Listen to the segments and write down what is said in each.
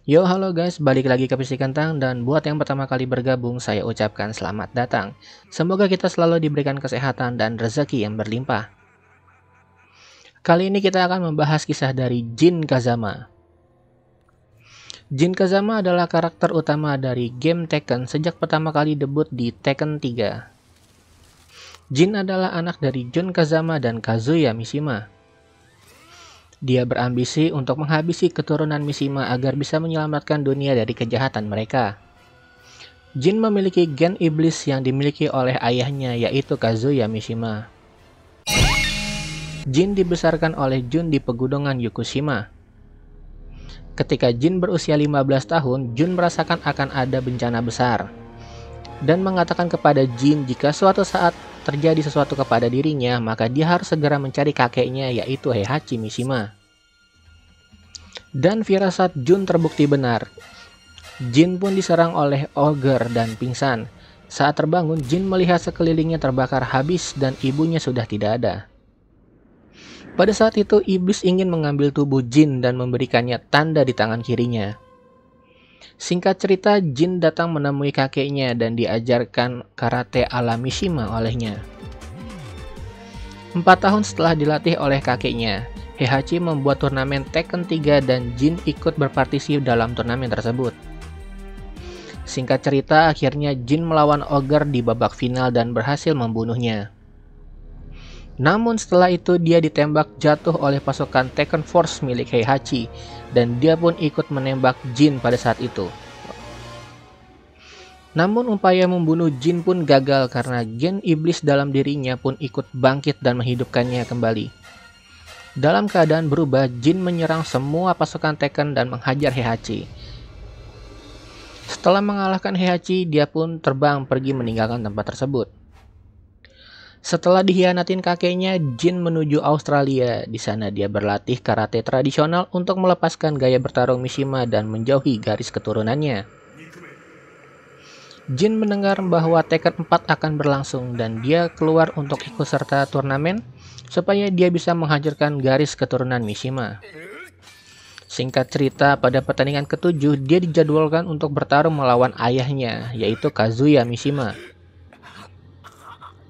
Yo, halo guys, balik lagi ke Fisik Kentang dan buat yang pertama kali bergabung, saya ucapkan selamat datang. Semoga kita selalu diberikan kesehatan dan rezeki yang berlimpah. Kali ini kita akan membahas kisah dari Jin Kazama. Jin Kazama adalah karakter utama dari game Tekken sejak pertama kali debut di Tekken 3. Jin adalah anak dari Jun Kazama dan Kazuya Mishima. Dia berambisi untuk menghabisi keturunan Mishima agar bisa menyelamatkan dunia dari kejahatan mereka. Jin memiliki gen iblis yang dimiliki oleh ayahnya, yaitu Kazuya Mishima. Jin dibesarkan oleh Jun di pegunungan Yukushima. Ketika Jin berusia 15 tahun, Jun merasakan akan ada bencana besar dan mengatakan kepada Jin jika suatu saat terjadi sesuatu kepada dirinya, maka dia harus segera mencari kakeknya, yaitu Heihachi Mishima. Dan firasat Jun terbukti benar. Jin pun diserang oleh ogre dan pingsan. Saat terbangun, Jin melihat sekelilingnya terbakar habis dan ibunya sudah tidak ada. Pada saat itu, iblis ingin mengambil tubuh Jin dan memberikannya tanda di tangan kirinya. Singkat cerita, Jin datang menemui kakeknya dan diajarkan karate ala Mishima olehnya. 4 tahun setelah dilatih oleh kakeknya, Heihachi membuat turnamen Tekken 3 dan Jin ikut berpartisipasi dalam turnamen tersebut. Singkat cerita, akhirnya Jin melawan ogre di babak final dan berhasil membunuhnya. Namun setelah itu dia ditembak jatuh oleh pasukan Tekken Force milik Heihachi dan dia pun ikut menembak Jin pada saat itu. Namun upaya membunuh Jin pun gagal karena gen iblis dalam dirinya pun ikut bangkit dan menghidupkannya kembali. Dalam keadaan berubah, Jin menyerang semua pasukan Tekken dan menghajar Heihachi. Setelah mengalahkan Heihachi, dia pun terbang pergi meninggalkan tempat tersebut. Setelah dikhianatin kakeknya, Jin menuju Australia. Di sana dia berlatih karate tradisional untuk melepaskan gaya bertarung Mishima dan menjauhi garis keturunannya. Jin mendengar bahwa Tekken 4 akan berlangsung dan dia keluar untuk ikut serta turnamen supaya dia bisa menghancurkan garis keturunan Mishima. Singkat cerita, pada pertandingan ke-7 dia dijadwalkan untuk bertarung melawan ayahnya, yaitu Kazuya Mishima.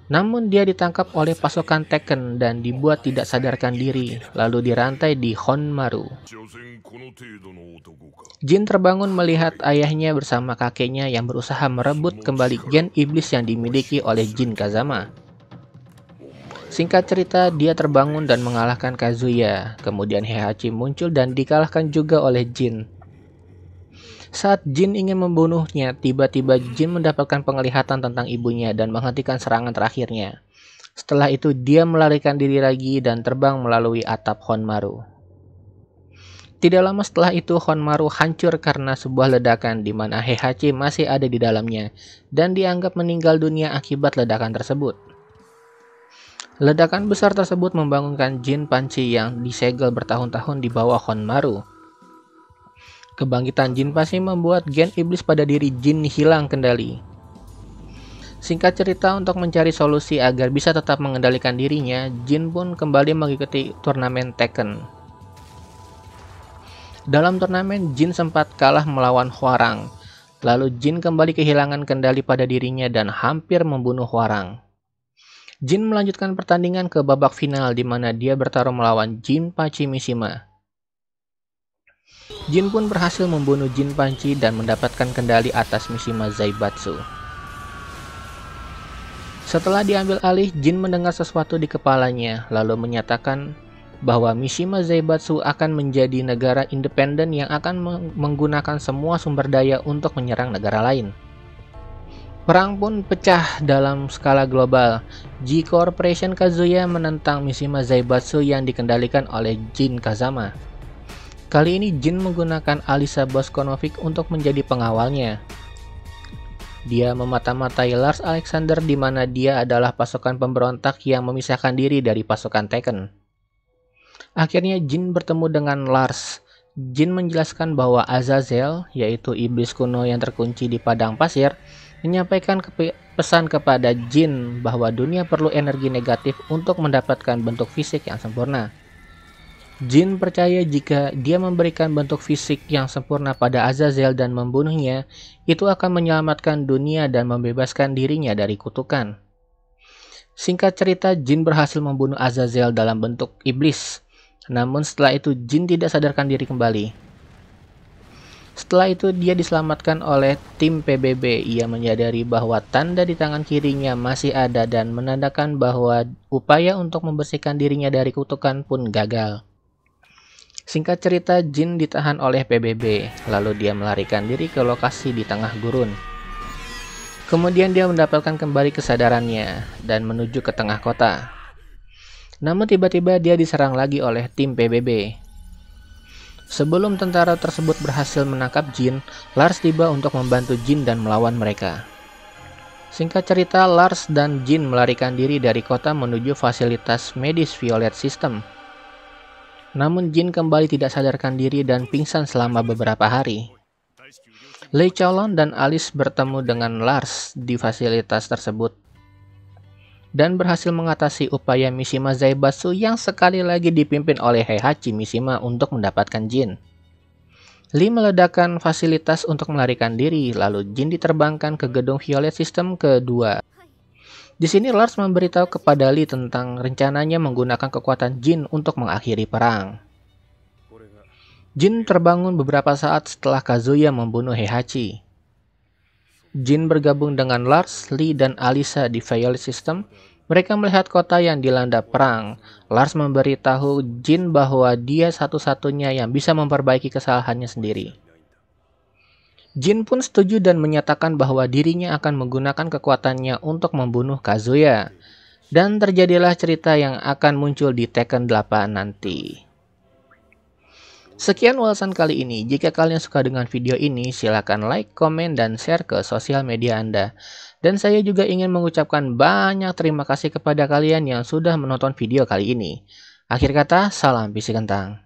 Namun dia ditangkap oleh pasukan Tekken dan dibuat tidak sadarkan diri, lalu dirantai di Honmaru. Jin terbangun melihat ayahnya bersama kakeknya yang berusaha merebut kembali gen iblis yang dimiliki oleh Jin Kazama. Singkat cerita, dia terbangun dan mengalahkan Kazuya. Kemudian Heihachi muncul dan dikalahkan juga oleh Jin. Saat Jin ingin membunuhnya, tiba-tiba Jin mendapatkan penglihatan tentang ibunya dan menghentikan serangan terakhirnya. Setelah itu dia melarikan diri lagi dan terbang melalui atap Honmaru. Tidak lama setelah itu Honmaru hancur karena sebuah ledakan di mana Heihachi masih ada di dalamnya dan dianggap meninggal dunia akibat ledakan tersebut. Ledakan besar tersebut membangunkan Jin Panci yang disegel bertahun-tahun di bawah Honmaru. Kebangkitan Jin Panci membuat gen iblis pada diri Jin hilang kendali. Singkat cerita, untuk mencari solusi agar bisa tetap mengendalikan dirinya, Jin pun kembali mengikuti turnamen Tekken. Dalam turnamen, Jin sempat kalah melawan Hwoarang. Lalu Jin kembali kehilangan kendali pada dirinya dan hampir membunuh Hwoarang. Jin melanjutkan pertandingan ke babak final di mana dia bertarung melawan Jinpachi Mishima. Jin pun berhasil membunuh Jin Panci dan mendapatkan kendali atas Mishima Zaibatsu. Setelah diambil alih, Jin mendengar sesuatu di kepalanya, lalu menyatakan bahwa Mishima Zaibatsu akan menjadi negara independen yang akan menggunakan semua sumber daya untuk menyerang negara lain. Perang pun pecah dalam skala global. G-Corporation Kazuya menentang Mishima Zaibatsu yang dikendalikan oleh Jin Kazama. Kali ini Jin menggunakan Alisa Bosconovic untuk menjadi pengawalnya. Dia memata-matai Lars Alexander di mana dia adalah pasukan pemberontak yang memisahkan diri dari pasukan Tekken. Akhirnya Jin bertemu dengan Lars. Jin menjelaskan bahwa Azazel, yaitu iblis kuno yang terkunci di padang pasir, menyampaikan pesan kepada Jin bahwa dunia perlu energi negatif untuk mendapatkan bentuk fisik yang sempurna. Jin percaya jika dia memberikan bentuk fisik yang sempurna pada Azazel dan membunuhnya, itu akan menyelamatkan dunia dan membebaskan dirinya dari kutukan. Singkat cerita, Jin berhasil membunuh Azazel dalam bentuk iblis. Namun setelah itu Jin tidak sadarkan diri kembali. Setelah itu dia diselamatkan oleh tim PBB. Ia menyadari bahwa tanda di tangan kirinya masih ada dan menandakan bahwa upaya untuk membersihkan dirinya dari kutukan pun gagal. Singkat cerita, Jin ditahan oleh PBB, lalu dia melarikan diri ke lokasi di tengah gurun. Kemudian dia mendapatkan kembali kesadarannya dan menuju ke tengah kota. Namun tiba-tiba dia diserang lagi oleh tim PBB. Sebelum tentara tersebut berhasil menangkap Jin, Lars tiba untuk membantu Jin dan melawan mereka. Singkat cerita, Lars dan Jin melarikan diri dari kota menuju fasilitas medis Violet System. Namun Jin kembali tidak sadarkan diri dan pingsan selama beberapa hari. Lei Chaolon dan Alice bertemu dengan Lars di fasilitas tersebut dan berhasil mengatasi upaya Mishima Zaibatsu yang sekali lagi dipimpin oleh Heihachi Mishima untuk mendapatkan Jin. Lee meledakkan fasilitas untuk melarikan diri, lalu Jin diterbangkan ke gedung Violet System kedua. Di sini Lars memberitahu kepada Lee tentang rencananya menggunakan kekuatan Jin untuk mengakhiri perang. Jin terbangun beberapa saat setelah Kazuya membunuh Heihachi. Jin bergabung dengan Lars, Lee, dan Alisa di Violet System. Mereka melihat kota yang dilanda perang. Lars memberitahu Jin bahwa dia satu-satunya yang bisa memperbaiki kesalahannya sendiri. Jin pun setuju dan menyatakan bahwa dirinya akan menggunakan kekuatannya untuk membunuh Kazuya. Dan terjadilah cerita yang akan muncul di Tekken 8 nanti. Sekian ulasan kali ini. Jika kalian suka dengan video ini, silakan like, komen, dan share ke sosial media Anda. Dan saya juga ingin mengucapkan banyak terima kasih kepada kalian yang sudah menonton video kali ini. Akhir kata, salam bisi kentang.